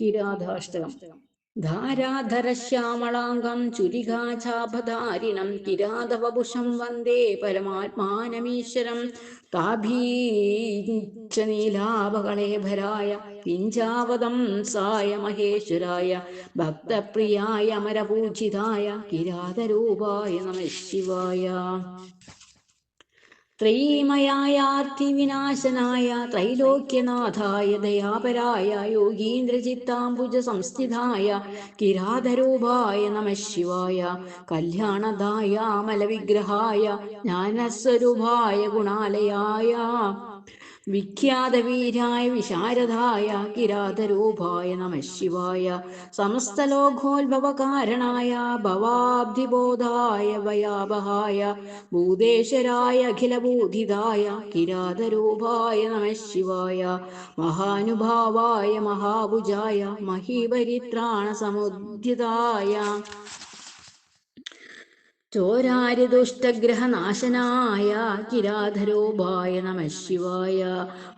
കിരാതാഷ്ടകം. ധാരാധരശ്യാമളാംഗം ചുരികാചാപധാരിണം കിരാതവപുഷം വന്ദേ പരമാത്മാനമീശ്വരം. താഭീച്ച നീലാപകളേഭരായ പിഞ്ചാവതം സായ മഹേശ്വരായ ഭക്തപ്രിയായ അമരപൂജിതായ കിരാതരൂപായ നമഃ ശിവായ. ത്രയീമയായാർത്തിവിനാശനായ ത്രൈലോക്യനാഥായ ദയാപരായ യോഗീന്ദ്രചിത്താംബുജ സംസ്ഥിതായ കിരാതരൂപായ നമഃ ശിവായ. കല്യാണദായ അമലവിഗ്രഹായ ജ്ഞാനസ്വരൂപായ ഗുണാലയായ വിഖ്യാതവീരായ വിശാരദായ കിരാതരൂപായ നമഃ ശിവായ. സമസ്തലോകോത്ഭവകാരണായ ഭവാബ്ധിബോധായ ഭയാവഹായ ഭൂതേശ്വരായ അഖിലബൂധിതായ കിരാതരൂപായ നമഃ ശിവായ. മഹാനുഭാവായ മഹാഭുജായ മഹീപരിത്രാണ സമുദ്ധിതായ ചോരാരിദുഷ്ടഗ്രഹനാശനായ കിരാതരൂപായ നമഃ ശിവായ.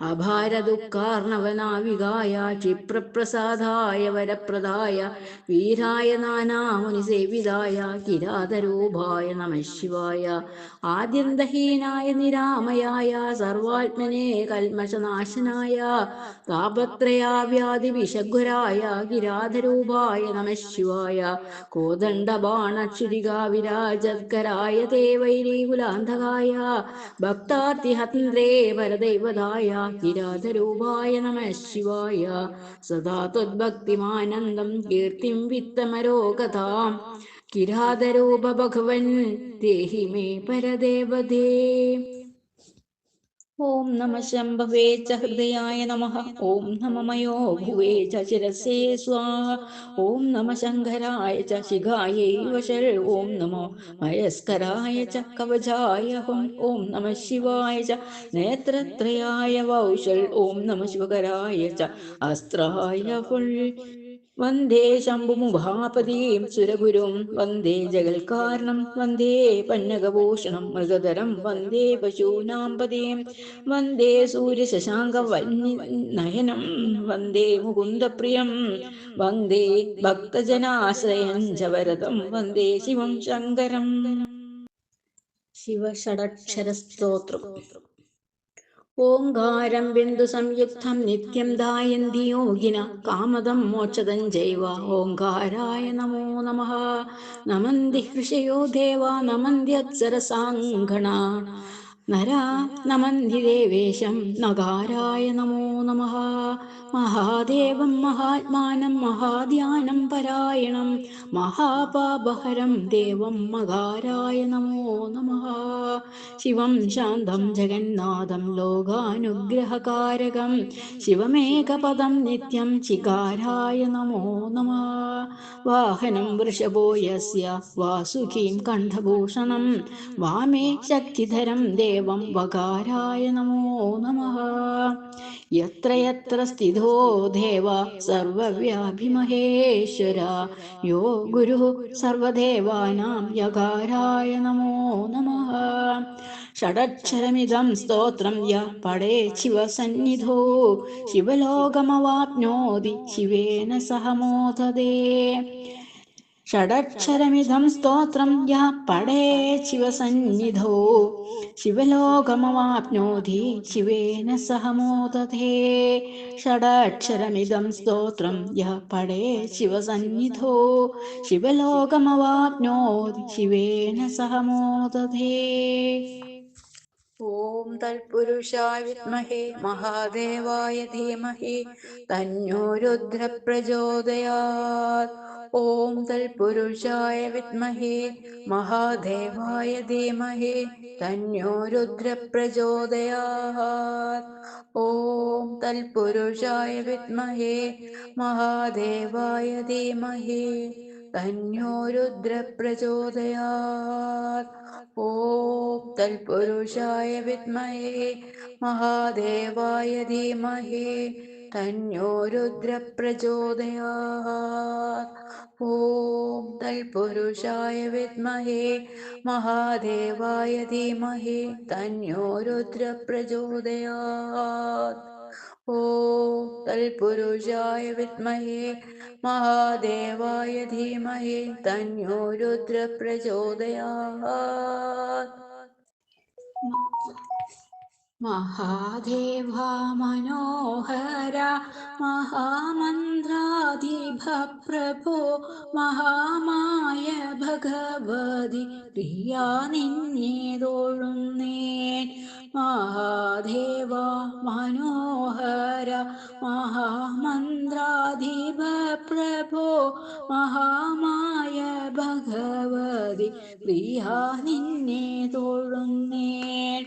അപാരദുഃഖാർണവനാവികായ ക്ഷിപ്രപ്രസാദായ വരപ്രദായ വീരായ നാനാമുനിസേവിതായ കിരാതരൂപായ നമഃ ശിവായ. ആദ്യന്തഹീനായ നിരാമയായ സർവാത്മനെ കൽമഷനാശനായ താപത്രയാവ്യാധിവിഷഗ്വരായ കിരാതരൂപായ നമഃ ശിവായ. കോദണ്ഡബാണക്ഷുരികാവിരാജത്കരായ തേ വൈരീകുലാന്ധകായ ഭക്താർത്തിഹന്ത്രേ പരദൈവതായ കിരാതരൂപായ നമഃ ശിവായ. സദാ ത്വദ്ഭക്തിമാനന്ദം കീർത്തിം വിത്തമരോഗതാം കിരാതരൂപ ഭഗവൻ ദേഹി മേ പരദേവതേ. ഓം നമ ശംഭവേ ച ഹൃദയായ നമഃ. ഓം നമ മയോ ഭുവേ ച ശിരസേ സ്വാഹ. ഓം നമ ശങ്കരായ ച ശിഖായൈ വശൽ. ഓം നമോ മയസ്കരായ ച കവചായ ഹും. ഓം നമ ശിവായ ച നേത്രത്രയായ വൗഷൽ. ഓം നമ ശിവകരായ ച അസ്ത്രായ ഫുൾ. വന്ദേ ശംഭുമുഖാപതീം സുരഗുരും വന്ദേ ജഗൽകാരണം വന്ദേ പന്നഗഭൂഷണം മൃഗധരം വന്ദേ പശൂനാം പതീം വന്ദേ സൂര്യശശാങ്കവന്യനയനം വന്ദേ മുകുന്ദപ്രിയം വന്ദേ ഭക്തജനാശ്രയം ച വരദം വന്ദേ ശിവം ശങ്കരം. ശിവഷഡക്ഷരസ്തോത്രം. ഓംകാരം ബിന്ദു സംയുക്തം നിത്യം ധായന്തി യോഗിന കാമദം മോക്ഷദം ചൈവ ഓംകാരായ നമോ നമഃ. നമന്തി ഋഷയോ ദേവ നമന്ത്യപ്സരസാംഗണ നരാ നമന്തി ദേവേശം നകാരായ നമോ നമഃ. മഹാദേവം മഹാത്മാനം മഹാധ്യാനം പരായണം മഹാപാപഹരം ദേവം മകാരായ നമോ നമഃ. ശിവം ശാന്തം ജഗന്നാഥം ലോകാനുഗ്രഹകാരകം ശിവമേകപദം നിത്യം ചികാരായ നമോ നമഃ. വാഹനം വൃഷഭോ യസ്യ വാസുകീം കണ്ഠഭൂഷണം വാമേ ശക്തിധരം ദേവം വകാരായ നമോ നമഃ. യത്ര യത്ര സ്ഥിതോ ദേവ സർവവ്യാപി മഹേശ്വര യോ ഗുരുഃ സർവദേവാനാം യകാരായ നമോ നമഃ. ഷഡക്ഷരമിദം സ്തോത്രം യഃ പഠേത് ശിവസന്നിധോ ശിവലോകമവാപ്നോതി ശിവേന സഹ മോദതേ. ഷഡക്ഷരമിദം സ്തോത്രം യഃ പഠേത് ശിവസന്നിധോ ശിവലോകമവാപ്നോതി ശിവേന സഹ മോദതേ. ഷഡക്ഷരമിദം സ്തോത്രം യഃ പഠേത് ശിവസന്നിധോ ശിവലോകമവാപ്നോതി ശിവേന സഹ മോദതേ. ഓം തൽപുരുഷായ വിദ്മഹേ മഹാദേവായ ധീമഹി തന്നോ രുദ്ര പ്രചോദയാത്. ഓം തൽപുരുഷായ വിദ്മഹേ മഹാദേവായ ധീമഹി തന്നോ രുദ്ര പ്രചോദയാത്. ഓം തൽപുരുഷായ വിദ്മഹേ മഹാദേവായ ധീമഹി തന്നോ രുദ്ര പ്രചോദയാത്. ഓം തൽപുരുഷായ വിദ്മഹേ മഹാദേവായ ധീമഹി തന്നോ രുദ്ര പ്രചോദയാത്. ഓം തൽപുരുഷായ വിദ്മഹേ മഹാദേവായ ധീമഹി തന്നോ രുദ്ര പ്രചോദയാത്. ഓം തൽപുരുഷായ വിദ്മഹേ മഹാദേവായ ധീമഹി തന്നോ രുദ്ര പ്രചോദയാത്. മഹാദേവ മനോഹര മഹാമന്ത്രാധിപ പ്രഭോ മഹാമായ ഭഗവതി പ്രിയ നിന്നെ തൊഴുന്നേൻ. മഹാദേവ മനോഹര മഹാമന്ത്രാധിപ പ്രഭോ മഹാമായ ഭഗവതി പ്രിയ നിന്നെ തൊഴുന്നേൻ.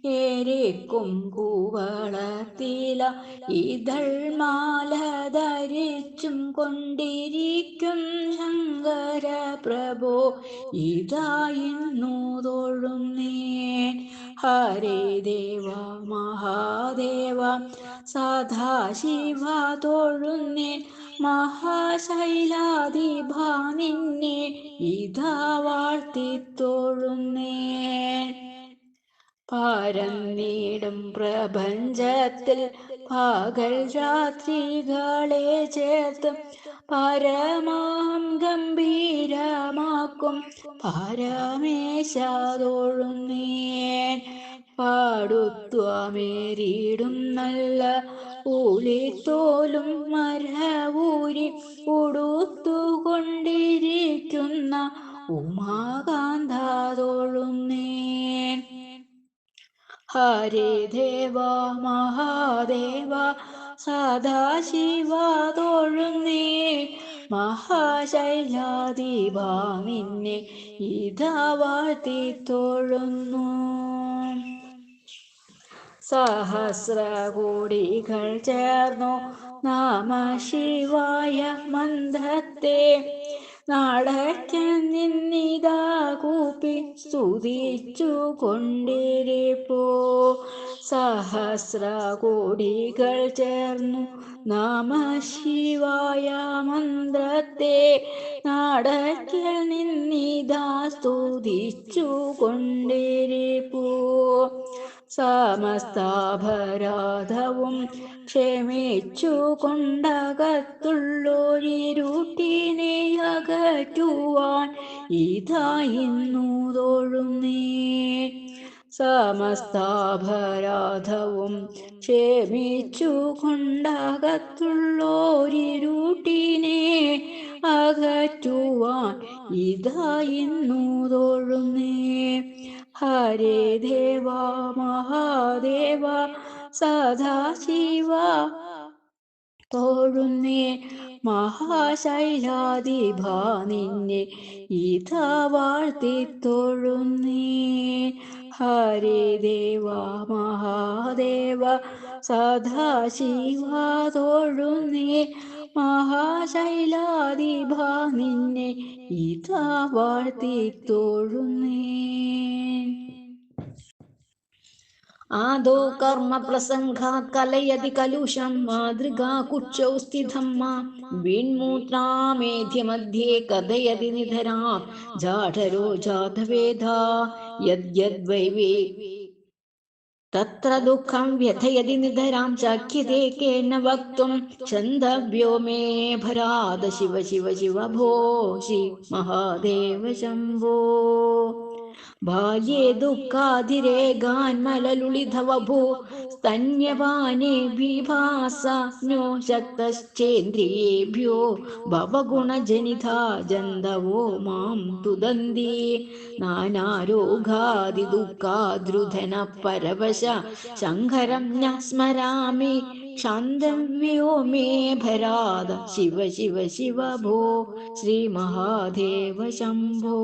ഏരേക്കും കൂവളത്തില ഇതൾമാല ധരിച്ചും കൊണ്ടിരിക്കും ശങ്കര പ്രഭോ ഇതായിരുന്നു തൊഴുന്നേൻ. ഹരേ ദേവ മഹാദേവ സദാശിവ തൊഴുന്നേൻ. മഹാശൈലാധിപ നിന്നെ ഇതാ വാഴ്ത്തി തൊഴുന്നേൻ. പരന്നീടും പ്രപഞ്ചത്തിൽ പകൽ രാത്രികളെ ചേർത്ത് പരമാം ഗംഭീരമാക്കും പരമേശ തൊഴുന്നേൻ. പാടുത്വമേറിയിടും നല്ല ഊലിത്തോലും മരവൂരി ഉടുത്തുകൊണ്ടിരിക്കുന്ന ഉമാകാന്ത തൊഴുന്നേൻ. ഹരേ ദേവ മഹാദേവ സദാശിവ തൊഴുന്നേൻ. മഹാശൈലാധിപ നിന്നെ ഇതാ വാഴ്ത്തി തൊഴുന്നു. സഹസ്രകോടികൾ ചേർന്നു നമ ശിവായ മന്ത്രത്തെ നടക്കാൻ നിന്നിതാ കൂപ്പി സ്തുതിച്ചു കൊണ്ടിരിപ്പോ. സഹസ്രകോടികൾ ചേർന്നു നമ ശിവായ മന്ത്രത്തെ നടക്കാൻ നിന്നിതാ സ്തുതിച്ചു കൊണ്ടിരിപ്പോ. സമസ്താപരാധവും ക്ഷമിച്ചു കൊണ്ടകത്തുള്ളൊരിരുട്ടിനെ അകറ്റുവാൻ ഇതായിരുന്നു തൊഴുന്നേൻ. സമസ്താപരാധവും ക്ഷമിച്ചു കൊണ്ടകത്തുള്ളൊരിരുട്ടിനെ അകറ്റുവാൻ ഇതായിരുന്നു തൊഴുന്നേൻ. ഹരേ ദേവ മഹാദേവ സദാശിവ തൊഴുന്നേൻ. മഹാശൈലാധിപ നിന്നെ ഇതാ വാഴ്ത്തി തൊഴുന്നേൻ. ഹരേ ദേവ മഹാദേവ സദാശിവ തൊഴുന്നേൻ. മഹാശൈലാധിപ നിന്നെ ഇതാ വാഴ്ത്തി തൊഴുന്നേൻ. ആദോ കർമ്മ പ്രസംഗാത് കലയതി കലുഷം മാതൃകാ കുക്ഷൗ സ്ഥിതം മാം വിൺമൂത്രാമേധ്യമധ്യേ കഥയതി നിധരാം ജാഠരോ ജാതവേദാ യദ്യദ്വൈവേ തത്ര ദുഃഖം വ്യഥയതി നിധരാം ശക്യതേ കേന വക്തും ക്ഷന്തവ്യോ മേ ഭരാത ശിവ ശിവ ശിവ ഭോ ശ്രീ മഹാദേവ ശംഭോ. ബാല്യേ ദുഃഖാതിരേഗാന്മലലുളിധവഭൂ സ്തന്യപാനേ വിഭാസജ്ഞോ ശക്തശ്ചേന്ദ്രിയേഭ്യോ ഭവഗുണജനിതാ ജന്തവോ മാം തുദന്തി നാനാരോഗാദിദുഃഖാദ്രുധന പരവശ ശങ്കരം ന സ്മരാമി ക്ഷാന്തവ്യോ മേ ഭരാത ശിവ ശിവ ശിവ ഭോ ശ്രീ മഹാദേവ ശംഭോ.